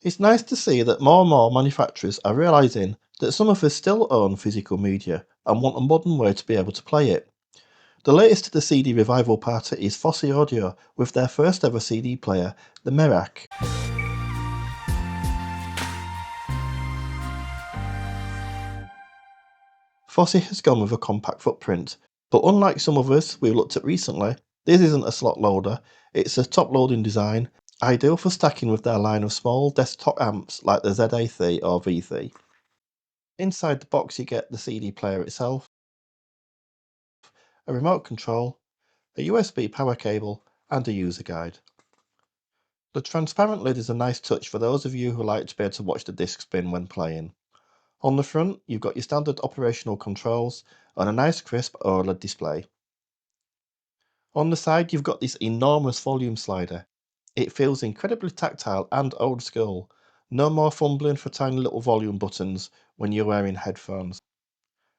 It's nice to see that more and more manufacturers are realising that some of us still own physical media and want a modern way to be able to play it. The latest to the CD revival party is Fosi Audio with their first ever CD player, the Merak. Fosi has gone with a compact footprint, but unlike some others we've looked at recently, this isn't a slot loader, it's a top loading design, ideal for stacking with their line of small desktop amps like the ZA3 or V3. Inside the box you get the CD player itself, a remote control, a USB power cable and a user guide. The transparent lid is a nice touch for those of you who like to be able to watch the disc spin when playing. On the front you've got your standard operational controls and a nice crisp OLED display. On the side you've got this enormous volume slider. It feels incredibly tactile and old school. No more fumbling for tiny little volume buttons when you're wearing headphones.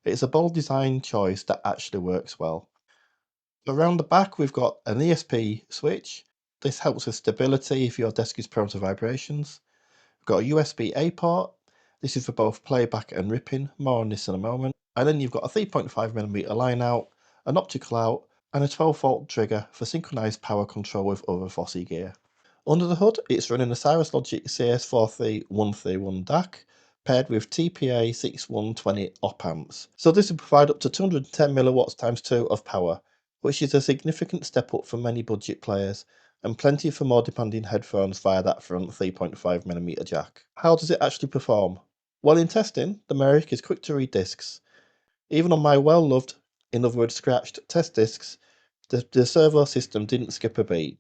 It's a bold design choice that actually works well. Around the back we've got an ESP switch. This helps with stability if your desk is prone to vibrations. We've got a USB-A port. This is for both playback and ripping, more on this in a moment. And then you've got a 3.5mm line out, an optical out, and a 12V trigger for synchronized power control with other Fosi gear. Under the hood, it's running a Cirrus Logic CS43131 DAC paired with TPA 6120 op amps. So this will provide up to 210mW times 2 of power, which is a significant step up for many budget players, and plenty for more demanding headphones via that front 3.5mm jack. How does it actually perform? Well, in testing, the Merak is quick to read discs. Even on my well-loved, in other words scratched, test discs, the servo system didn't skip a beat.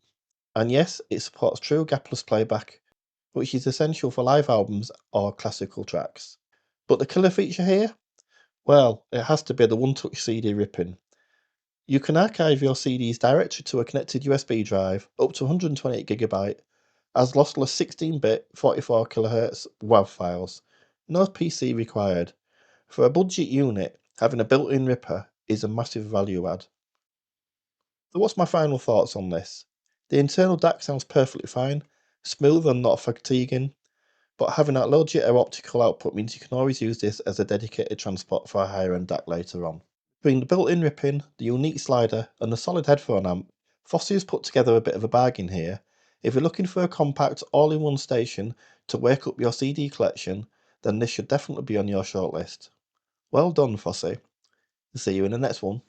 And yes, it supports true Gapless playback, which is essential for live albums or classical tracks. But the killer feature here? Well, it has to be the one-touch CD ripping. You can archive your CDs directly to a connected USB drive up to 128GB as lossless 16-bit 44kHz WAV files. No PC required. For a budget unit, having a built-in ripper is a massive value add. So what's my final thoughts on this? The internal DAC sounds perfectly fine, smooth and not fatiguing, but having that low jitter optical output means you can always use this as a dedicated transport for a higher end DAC later on. Between the built-in ripping, the unique slider and the solid headphone amp, Fosi has put together a bit of a bargain here. If you're looking for a compact all-in-one station to wake up your CD collection, then this should definitely be on your shortlist. Well done, Fosi. See you in the next one.